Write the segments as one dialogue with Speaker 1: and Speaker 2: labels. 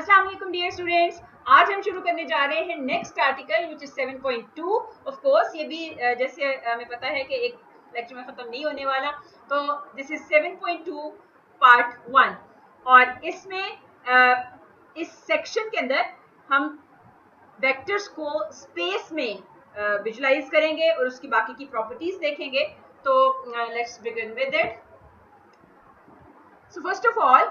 Speaker 1: अस्सलाम वालेकुम dear students, आज हम शुरू करने जा रहे हैं next article which is 7.2। Of course ये भी जैसे हमें पता है कि एक लेक्चर में खत्म नहीं होने वाला, तो दिस इज 7.2 पार्ट 1 और इसमें इस सेक्शन के अंदर हम वेक्टर्स को स्पेस में विजुलाइज करेंगे और उसकी बाकी की प्रॉपर्टीज देखेंगे। तो let's begin with it. So first of all,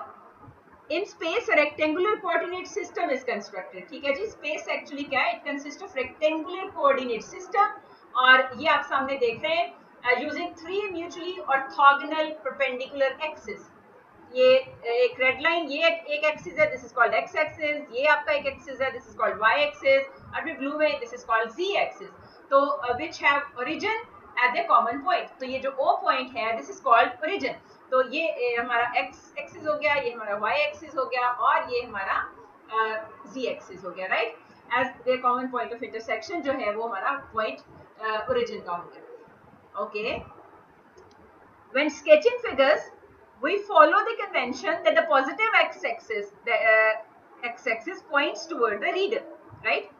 Speaker 1: in space rectangular coordinate system is constructed. ठीक है जी, स्पेस एक्चुअली क्या है? It consist of rectangular coordinate system और ये आप सामने देख रहे हैं using 3 mutually orthogonal perpendicular axis. ये एक रेड लाइन, ये एक एक्सिस है, this is called X axis. ये आपका एक एक्सिस है, this is called Y axis. और फिर ब्लू में this is called z axis. तो which have origin at the common point. तो ये जो ओ पॉइंट है दिस इज कॉल्ड ओरिजिन। तो ये हमारा एक्स एक्सिस हो गया, ये हमारा वाई एक्सिस हो गया और ये हमारा जी एक्सिस हो गया, right? As the common point of intersection जो है वो हमारा पॉइंट ओरिजिन का हो गया। Okay, when sketching figures we follow the convention that the positive x-axis x-axis points toward the reader, right,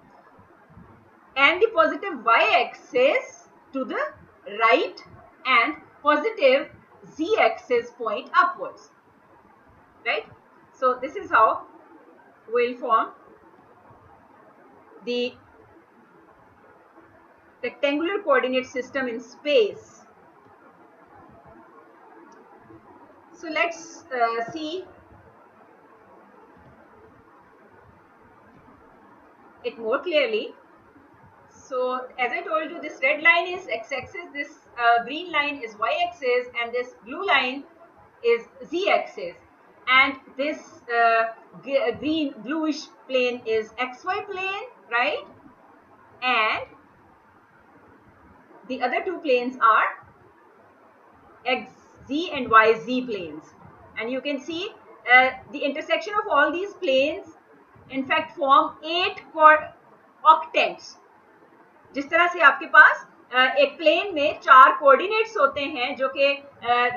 Speaker 1: and the positive y-axis to the right and positive z-axis point upwards, right? So this is how we'll form the rectangular coordinate system in space. So let's see it more clearly. So as I told you, this red line is x-axis, this green line is y-axis, and this blue line is z-axis, and this green bluish plane is xy plane, right? And the other two planes are xz and yz planes, and you can see the intersection of all these planes in fact form 8 octants. जिस तरह से आपके पास एक plane में 4 coordinates होते हैं जो कि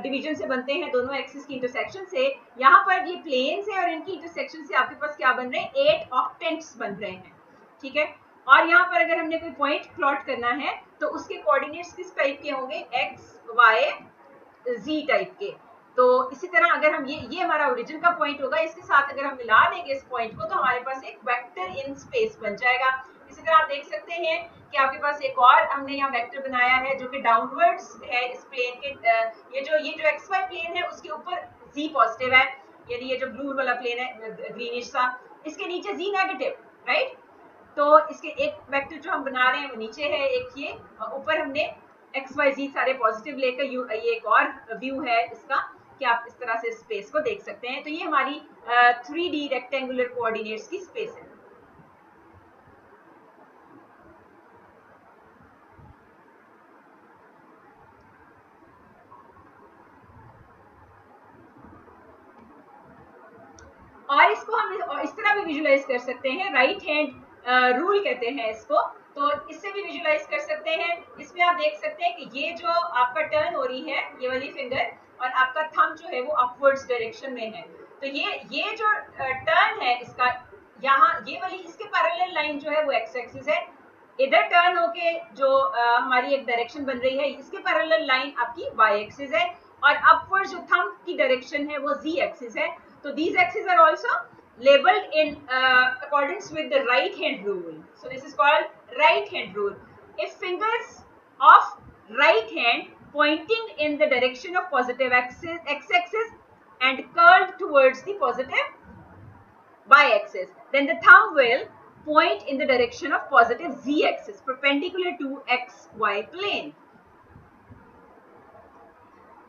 Speaker 1: डिवीजन से बनते हैं दोनों एक्सिस की इंटरसेक्शन से, यहाँ पर ये प्लेन्स हैं और इनकी इंटरसेक्शन से आपके पास क्या बन रहे हैं? 8 ऑक्टेंट्स बन रहे हैं। ठीक है, और यहाँ पर अगर हमने कोई पॉइंट प्लॉट करना है तो उसके कोऑर्डिनेट्स किस टाइप के होंगे? एक्स वाई जी टाइप के। तो इसी तरह अगर हम ये हमारा ओरिजिन का पॉइंट होगा, इसके साथ अगर हम मिला देंगे इस पॉइंट को तो हमारे पास एक वेक्टर इन स्पेस बन जाएगा। इसी तरह आप देख सकते हैं कि आपके पास एक और हमने यहाँ वेक्टर बनाया है जो कि डाउनवर्ड्स है इस प्लेन के। ये जो एक्स वाई प्लेन है उसके ऊपर जी पॉजिटिव है, यानी ये जो ब्लू वाला प्लेन है ग्रीनिश सा, इसके नीचे जी नेगेटिव, राइट? तो इसके एक वेक्टर जो हम बना रहे हैं वो नीचे है, एक ये ऊपर हमने एक्स वाई जी सारे पॉजिटिव लेकर ये एक और व्यू है इसका कि आप इस तरह से स्पेस को देख सकते हैं। तो ये हमारी 3D रेक्टेंगुलर कोऑर्डिनेट्स की स्पेस है। और इसको हम इस तरह भी विजुलाइज कर सकते हैं, राइट हैंड रूल कहते हैं इसको, तो इससे भी विजुलाइज कर सकते हैं। इसमें आप देख सकते हैं कि ये जो आपका टर्न हो रही है ये वाली फिंगर और आपका थंब जो है वो अपवर्ड्स डायरेक्शन में है। तो ये जो टर्न है इसका, यहाँ ये वाली इसके पैरेलल लाइन जो है वो एक्स एक्सिस है। इधर टर्न होके जो हमारी एक डायरेक्शन बन रही है इसके पैरेलल लाइन आपकी वाई एक्सिस है और अपवर्ड्स जो थंब की डायरेक्शन है वो जी एक्सिस है। So these axes are also labeled in accordance with the right hand rule. So this is called right hand rule. If fingers of right hand pointing in the direction of positive x-axis and curled towards the positive y-axis, then the thumb will point in the direction of positive z-axis perpendicular to xy plane.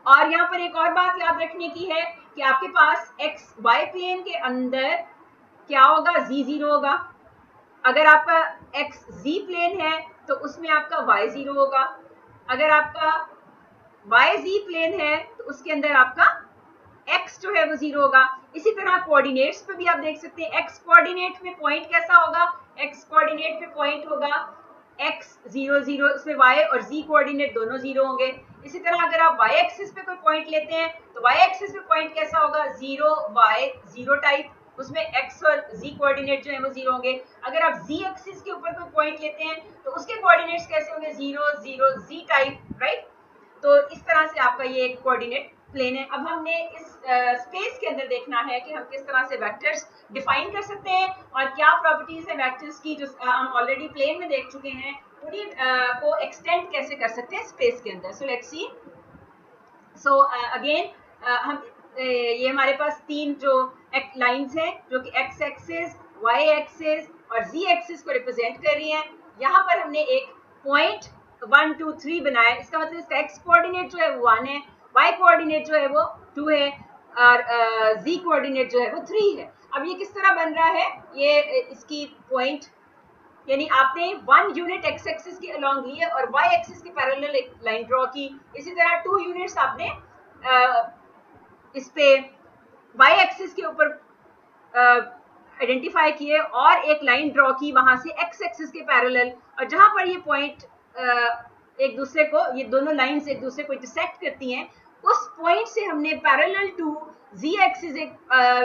Speaker 1: और यहाँ पर एक और बात याद रखने की है कि आपके पास एक्स वाई प्लेन के अंदर क्या होगा? जी जीरो होगा। अगर आपका एक्स जी प्लेन है तो उसमें आपका वाई जीरो होगा। अगर आपका वाई जी प्लेन है तो उसके अंदर आपका एक्स जो है वो जीरो होगा। इसी तरह कोऑर्डिनेट्स पे भी आप देख सकते हैं, एक्स कोऑर्डिनेट में पॉइंट कैसा होगा? एक्स कोऑर्डिनेट पे पॉइंट होगा x 0 0, इसमें y और z कोऑर्डिनेट दोनों जीरो होंगे। इसी तरह अगर आप y एक्सिस पे कोई पॉइंट लेते हैं तो y एक्सिस पे पॉइंट कैसा होगा? 0 y 0 टाइप, उसमें x और z कोऑर्डिनेट जो है वो 0 होंगे। अगर आप z एक्सिस के ऊपर कोई पॉइंट लेते हैं तो उसके कोऑर्डिनेट्स कैसे होंगे, 0 0 z टाइप, राइट। तो इस तरह से आपका ये एक कोऑर्डिनेट प्लेन है। अब हमने इस स्पेस के अंदर देखना है कि हम किस तरह से वेक्टर्स डिफाइन कर सकते हैं और क्या प्रॉपर्टीज है वेक्टर्स की जो हम ऑलरेडी प्लेन में देख चुके हैं, उन्हीं को एक्सटेंड कैसे कर सकते हैं स्पेस के अंदर। सो लेट्स सी। सो अगेन हम ये हमारे पास तीन जो लाइंस हैं जो कि x एक्सिस, y एक्सिस और z एक्सिस को रिप्रेजेंट कर रही हैं। यहाँ पर हमने एक पॉइंट 1 2 3 बनाया, इसका मतलब इसका x कोऑर्डिनेट जो है वो 1 है, y कोऑर्डिनेट जो है वो 2 है और z कोऑर्डिनेट जो है वो 3 है। अब ये किस तरह बन रहा है, ये इसकी पॉइंट यानी आपने 1 यूनिट x एक्सिस के अलोंग लिए और y एक्सिस के पैरेलल एक लाइन ड्रॉ की। इसी तरह 2 यूनिट्स आपने इस पे y एक्सिस के ऊपर आइडेंटिफाई किए और एक लाइन ड्रॉ की वहां से x एक्सिस के पैरेलल, और जहां पर ये पॉइंट एक दूसरे को, ये दोनों लाइंस एक दूसरे को इंटरसेक्ट करती हैं, उस पॉइंट से हमने पैरेलल टू z एक्सिस एक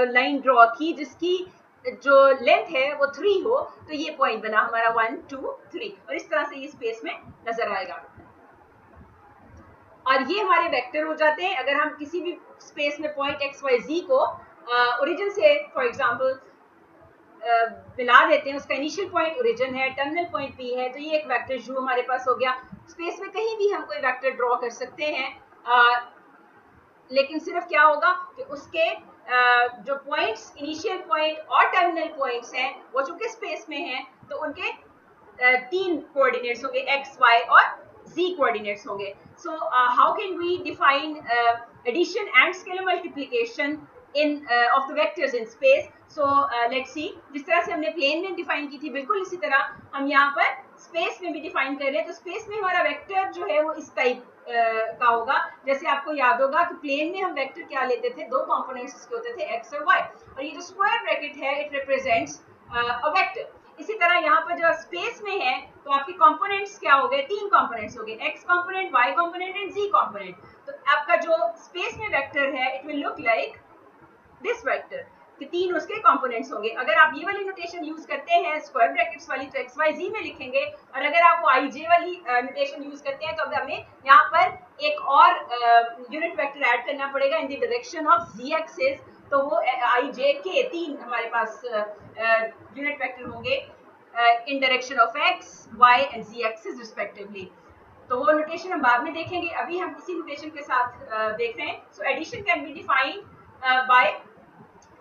Speaker 1: लाइन ड्रॉ की जिसकी जो लेंथ है वो 3 हो। तो ये पॉइंट बना हमारा 1 2 3 और इस तरह से ये स्पेस में नजर आएगा और ये हमारे वेक्टर हो जाते हैं। अगर हम किसी भी स्पेस में पॉइंट एक्स वाई जी को ओरिजिन से फॉर एग्जांपल मिला देते हैं, उसका इनिशियल पॉइंट ओरिजिन है, टर्मिनल पॉइंट पी है, तो ये एक वेक्टर यू हमारे पास हो गया। स्पेस में कहीं भी हम कोई वेक्टर ड्रॉ कर सकते हैं, लेकिन सिर्फ क्या होगा कि उसके जो पॉइंट्स इनिशियल पॉइंट और टर्मिनल पॉइंट्स हैं वो चूंकि स्पेस में हैं तो उनके तीन कोऑर्डिनेट्स होंगे, एक्स वाई और z कोऑर्डिनेट्स होंगे। So how can we define addition and scalar multiplication in of the vectors in space. So let's see, जिस तरह से हमने प्लेन में डिफाइन की थी बिल्कुल इसी तरह हम यहाँ पर स्पेस में भी डिफाइन कर रहे हैं। तो स्पेस में हमारा वेक्टर जो है वो इस टाइप का होगा। जैसे आपको याद होगा कि प्लेन में हम वेक्टर क्या लेते थे, दो कंपोनेंट्स इसके होते थे x और y, और ये जो स्क्वायर ब्रैकेट है इट रिप्रेजेंट्स अ वेक्टर। इसी तरह यहाँ पर जो स्पेस में है तो आपके कंपोनेंट्स क्या हो गए, तीन कंपोनेंट्स हो गए, x component, y component and z component. तो आपका जो स्पेस में वेक्टर है it will look like this vector कि तीन उसके कंपोनेंट्स होंगे। अगर आप ये वाली नोटेशन यूज करते हैं स्क्वायर ब्रैकेट्स वाली तो एक्स वाई जी में लिखेंगे, और अगर आप वो आई जे वाली नोटेशन यूज करते हैं तो अब हमें यहाँ पर एक और यूनिट वेक्टर ऐड करना पड़ेगा in the direction of Z axis. तो वो आई जे के तीन हमारे पास यूनिट वेक्टर होंगे in direction of X Y and Z axis respectively. तो वो नोटेशन हम बाद में देखेंगे, अभी हम इसी नोटेशन के साथ देख रहे हैं। So addition can be defined by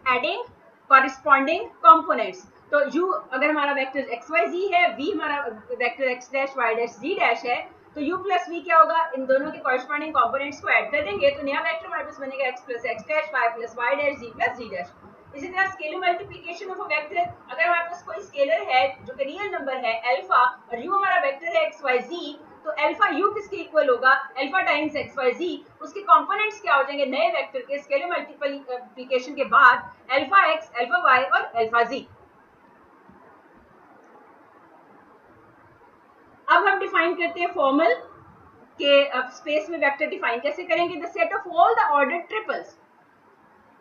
Speaker 1: adding corresponding components. तो u अगर हमारा वेक्टर एक्स वाई जी है, v हमारा vector x dash y dash z dash है, तो u प्लस v क्या होगा, इन दोनों के कॉरिस्पॉन्डिंग कंपोनेंट्स को ऐड कर देंगे तो नया वेक्टर हमारे पास बनेगा x plus x dash, y plus y dash, z plus z dash. इसी तरह scalar multiplication of a vector, अगर हमारे पास कोई स्केलर है जो कि रियल नंबर है अल्फा और u हमारा वेक्टर है एक्स वाई जी, तो अल्फा u किसके इक्वल होगा, alpha times x y z. उसके कंपोनेंट्स क्या हो जाएंगे नए वेक्टर के स्केलर मल्टीप्लिकेशन के बाद, अल्फा एक्स, अल्फा वाई और अल्फा जी। अब हम डिफाइन करते हैं फॉर्मल के अब स्पेस में वेक्टर डिफाइन कैसे करेंगे, the set of all the ordered triples.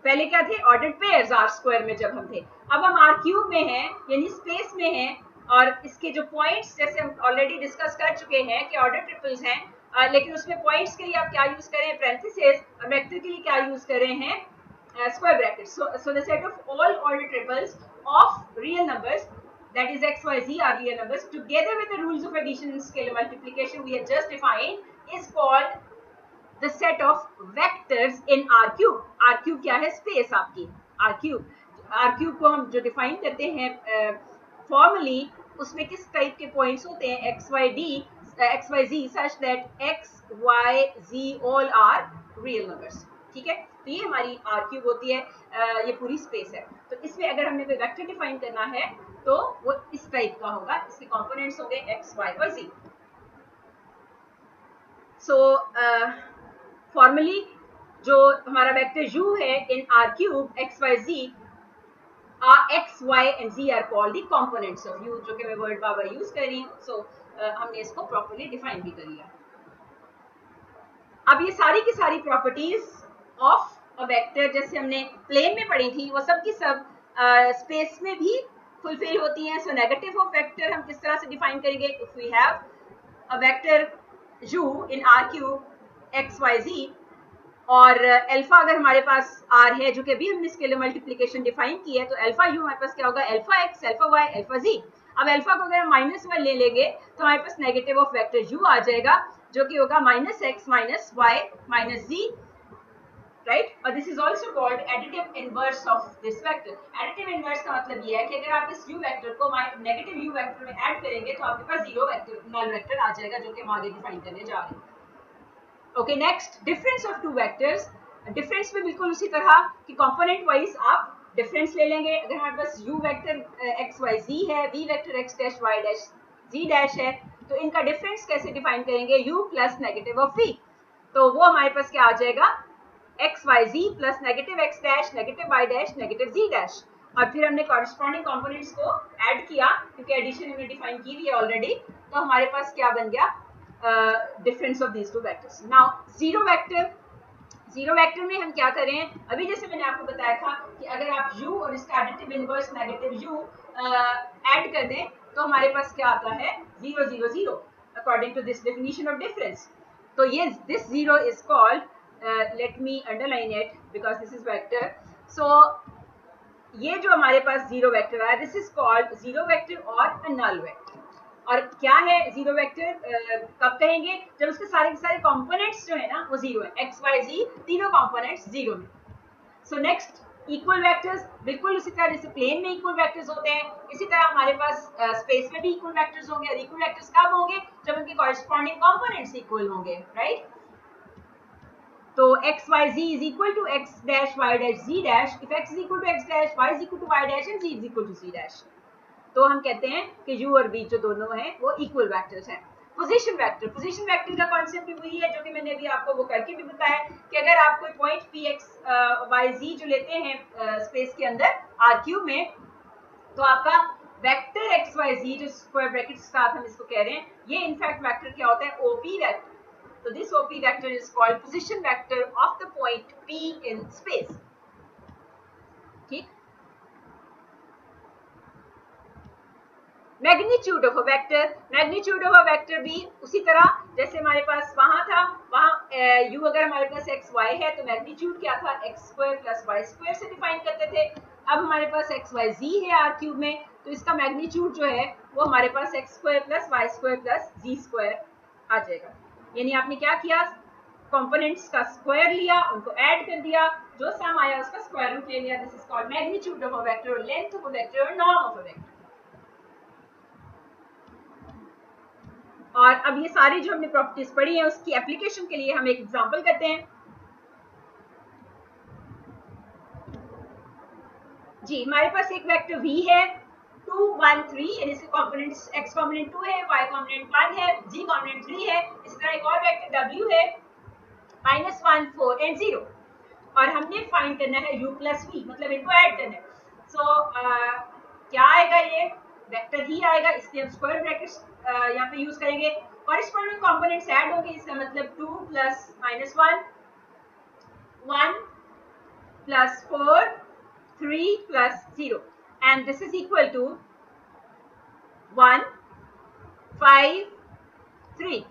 Speaker 1: पहले क्या थे, ऑर्डर्ड पेयर्स आर स्क्वायर में जब हम थे, अब हम आर क्यूब में हैं यानी स्पेस में हैं, और इसके जो पॉइंट्स जैसे हम ऑलरेडी डिस्कस कर चुके हैं कि ऑर्डर ट्रिपल्स हैं, लेकिन उसमें पॉइंट्स के लिए आप क्या यूज करें, पैरेंथेसिस, और वेक्टर के लिए क्या यूज कर रहे हैं, square bracket. So the set of all order triples of real numbers that is x y z are real numbers together with the rules of addition and scalar multiplication we have just defined is called the set of vectors in R cube। R cube क्या है, space आपकी R cube। R cube को हम जो define करते हैं formally, उसमें किस टाइप के पॉइंट्स होते हैं, x y d x y z such that x y z all are real numbers। ठीक है, तो ये हमारी R cube होती है, ये पूरी स्पेस है। तो इसमें अगर हमने कोई वेक्टर डिफाइन करना है तो वो इस टाइप का होगा, इसके कंपोनेंट्स होंगे x y और z। सो फॉर्मली जो हमारा वेक्टर u है इन R cube x y z, x y and z are called the components of u, जो कि मैं वर्ड बार बार यूज कर रही हूँ। सो हमने इसको प्रॉपर्ली डिफाइन भी कर लिया। अब ये सारी की सारी प्रॉपर्टीज ऑफ अ वेक्टर जैसे हमने प्लेन में पढ़ी थी वो सब की सब स्पेस में भी फुलफिल होती हैं। सो नेगेटिव ऑफ वेक्टर हम किस तरह से डिफाइन करेंगे? If we have a vector u in r cube x y z और अल्फा अगर हमारे पास r है, जो कि अभी हमने स्केलर मल्टीप्लिकेशन डिफाइन की है, तो अल्फा u हमारे पास क्या होगा? Alpha x, alpha y, alpha z। अब अल्फा को अगर हम -1 ले लेंगे तो हमारे पास नेगेटिव ऑफ वेक्टर u आ जाएगा, जो कि होगा -x -y -z, राइट? और this is also called additive inverse of this vector. Additive inverse का मतलब ये है कि अगर आप इस u वेक्टर को नेगेटिव u वेक्टर में ऐड करेंगे तो आपके पास जीरो वेक्टर, नल वेक्टर आ जाएगा, जो कि हम आगे डिफाइन करने जा रहे हैं। Okay, next, difference of two vectors. Difference में बिल्कुल उसी तरह कि कंपोनेंट वाइज आप डिफरेंस ले लेंगे। अगर हमारे पास u vector x y z है, v vector x dash y dash z dash है, तो इनका डिफरेंस कैसे डिफाइन करेंगे? u plus negative of v। तो वो हमारे पास क्या आ जाएगा? X y z plus negative x dash negative y dash negative z dash. और फिर हमने कॉरेस्पॉन्डिंग कंपोनेंट्स को ऐड किया, क्योंकि एडिशन हमने डिफाइन की हुई है ऑलरेडी। तो हमारे पास क्या बन गया? Difference of these two vectors. Now zero vector, zero vector में हम क्या करें? अभी जैसे मैंने आपको बताया था कि अगर आप u और इसका additive inverse negative u add कर दें तो हमारे पास क्या आता है? 0 0 0 according to this definition of difference. तो ये this zero is called, let me underline it because this is vector. So ये जो हमारे पास जीरो वेक्टर आया, this is called zero vector और अ नल वेक्टर। और क्या है जीरो वेक्टर? कब कहेंगे? जब उसके सारे के सारे कंपोनेंट्स जो है ना वो जीरो है, एक्स वाई जी तीनों कंपोनेंट्स जीरो में। So next, equal vectors. बिल्कुल उसी तरह जैसे प्लेन में इक्वल वेक्टर्स होते हैं, इसी तरह हमारे पास स्पेस में भी इक्वल वेक्टर्स होंगे। और इक्वल वेक्टर्स कब होंगे? जब उनके कॉरेस्पॉन्डिंग कंपोनेंट्स इक्वल होंगे, राइट? तो x y z is equal to x dash y dash z dash if x is equal to x dash, y is equal to y dash and z is equal to z dash। तो हम कहते हैं कि u और v जो दोनों हैं वो इक्वल वेक्टर्स हैं। पोजीशन वेक्टर, पोजीशन वेक्टर का कॉन्सेप्ट भी वही है जो कि मैंने अभी आपको वो करके भी बताया कि अगर आप कोई point p x y z जो लेते हैं स्पेस के अंदर r क्यूब में, तो आपका वेक्टर x y z जो स्क्वायर ब्रैकेट के साथ हम इसको कह रहे हैं, ये इनफैक्ट वेक्टर क्या होता है? OP vector. So this OP vector is called position vector of the point P in space. ठीक? Magnitude of a vector, magnitude of a vector भी उसी तरह जैसे हमारे पास वहां था, वहां u अगर हमारे पास एक्स वाई है तो मैग्नीट्यूड क्या था? X square plus Y square से डिफाइन करते थे। अब हमारे पास एक्स वाई जी है आर क्यूब में, तो इसका मैग्नीट्यूड जो है वो हमारे पास x square plus Y square plus z square आ जाएगा। यानी आपने क्या किया? कंपोनेंट्स का स्क्वायर लिया, उनको ऐड कर दिया, जो सम आया उसका स्क्वायर रूट ले लिया। This is called magnitude of a vector और लेंथ ऑफ अ वेक्टर और नॉर्म ऑफ अ वेक्टर। और अब ये सारी जो हमने प्रॉपर्टीज पढ़ी है उसकी एप्लीकेशन के लिए हम एक एग्जांपल करते हैं। जी, हमारे पास एक वेक्टर v है 2 1 3, यानी इसके कंपोनेंट्स x कंपोनेंट 2 है, y कंपोनेंट 1 है, g कंपोनेंट 3 है। इसी तरह एक और वेक्टर w है -1 4 एंड 0। और हमने फाइंड करना है u प्लस v, मतलब इनको ऐड करना है। सो क्या आएगा? ये वेक्टर ही आएगा, इसलिए हम स्क्वायर ब्रैकेट्स यहाँ पे यूज करेंगे। कॉरेस्पॉन्डिंग कंपोनेंट्स ऐड होंगे, इसका मतलब 2 plus -1 1 plus 4 3 plus 0 and this is equal to 1 5 3।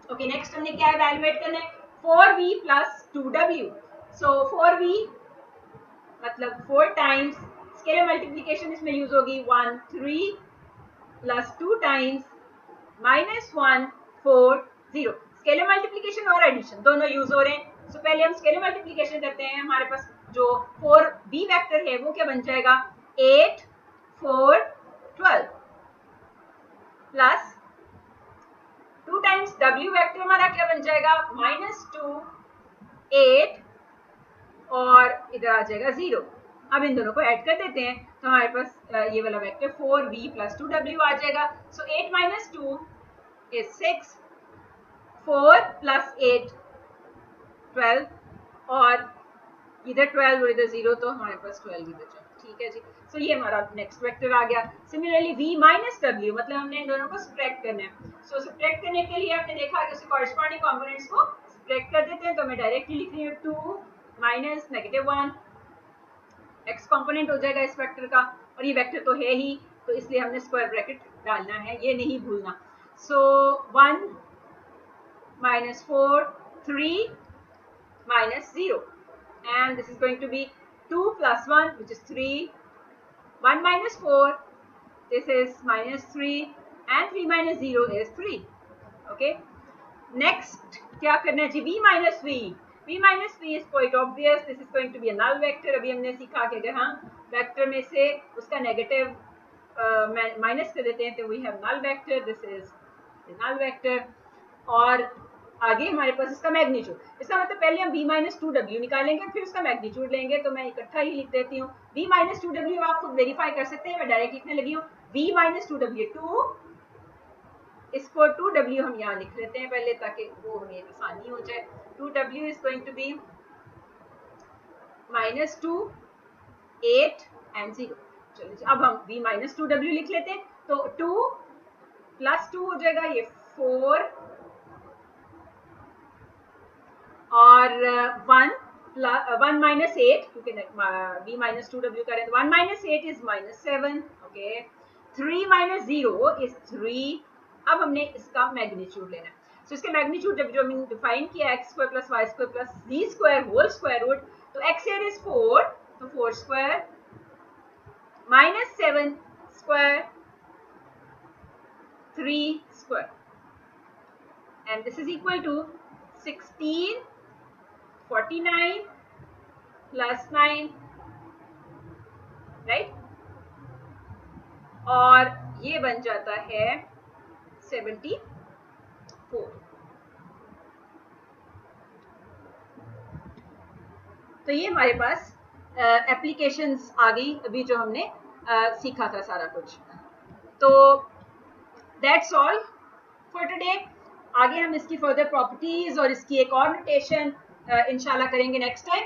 Speaker 1: Okay, next हमने क्या इवैल्यूएट करना है? 4v plus 2w। सो 4v मतलब 4 टाइम्स स्केलर मल्टीप्लिकेशन इसमें यूज होगी 1 3 प्लस 2 टाइम्स -1 4 0। स्केलर मल्टीप्लिकेशन और एडिशन दोनों यूज हो रहे हैं। सो पहले हम स्केलर मल्टीप्लिकेशन करते हैं। हमारे पास जो 4b वेक्टर है वो क्या बन जाएगा? 8 4 12 प्लस 2 टाइम्स w वेक्टर हमारा क्या बन जाएगा? -2 8 और इधर आ जाएगा 0। अब इन दोनों को ऐड कर देते हैं तो हमारे पास ये वाला वेक्टर 4v प्लस 2w आ जाएगा। सो 8 माइनस 2 इज 6, 4 प्लस 8 12 और इधर 12 और इधर 0, तो हमारे पास 12 ही बचा। ठीक है जी। सो ये हमारा नेक्स्ट वेक्टर आ गया। सिमिलरली v माइनस w, मतलब हमने इन दोनों को सब्ट्रैक्ट करना है। सो सब्ट्रैक्ट करने के लिए हमने देखा कि उसके कॉरेस्पॉन्डिंग कंपोनेंट्स को सब्ट्रैक्ट कर देते हैं। तो मैं डायरेक्टली लिख रही हूँ 2 माइनस -1 x कंपोनेंट हो जाएगा इस वेक्टर का, और ये वेक्टर तो है ही, तो इसलिए हमने स्क्वायर ब्रैकेट डालना है, ये नहीं भूलना। सो 1 minus 4, 3 minus 0, and this is going to be 2 plus 1, which is 3, 1 minus 4, this is minus 3, and 3 minus 0 is 3. Okay, next क्या करना है जी, v minus v. v minus v is quite obvious, this is going to be a null vector. अभी हमने सीखा कि अगर हम vector में से उसका नेगेटिव माइनस कर देते हैं तो we have null vector, this is the null vector. और आगे हमारे पास इसका मैग्नीट्यूड, इसका मतलब पहले हम v माइनस 2w निकालेंगे, फिर उसका मैग्नीट्यूड लेंगे, तो मैं इकट्ठा ही लिख देती हूँ। v माइनस 2w आप खुद वेरीफाई कर सकते हैं, मैं डायरेक्ट लिखने लगी हूँ। v माइनस 2w 2, इसको 2w हम यहाँ लिख लेते हैं पहले, ताकि वो हमें आसानी हो जाए। 2w is going to be minus 2, 8 and 0। चलो अब हम v माइनस 2w लिख लेते हैं, तो 2 प्लस 2 हो जाएगा ये 4, और 1 माइनस 8, क्योंकि v माइनस 2w करें तो 1 minus 8 is minus 7। Okay, 3 minus 0 is 3। अब हमने इसका मैग्नीट्यूड लेना है, तो इसके मैग्नीट्यूड जब जो हमने डिफाइन किया x square plus Y square plus z square whole square root, तो एक्स here is 4, तो 4 square minus 7 square 3 square, and this is equal to 16 49 plus 9, right, और ये बन जाता है 74। तो ये हमारे पास एप्लीकेशंस आ गई अभी जो हमने सीखा था सारा कुछ। तो दैट्स ऑल फॉर टुडे। आगे हम इसकी फर्दर प्रॉपर्टीज और इसकी एक और नोटेशन इंशाल्लाह करेंगे नेक्स्ट टाइम।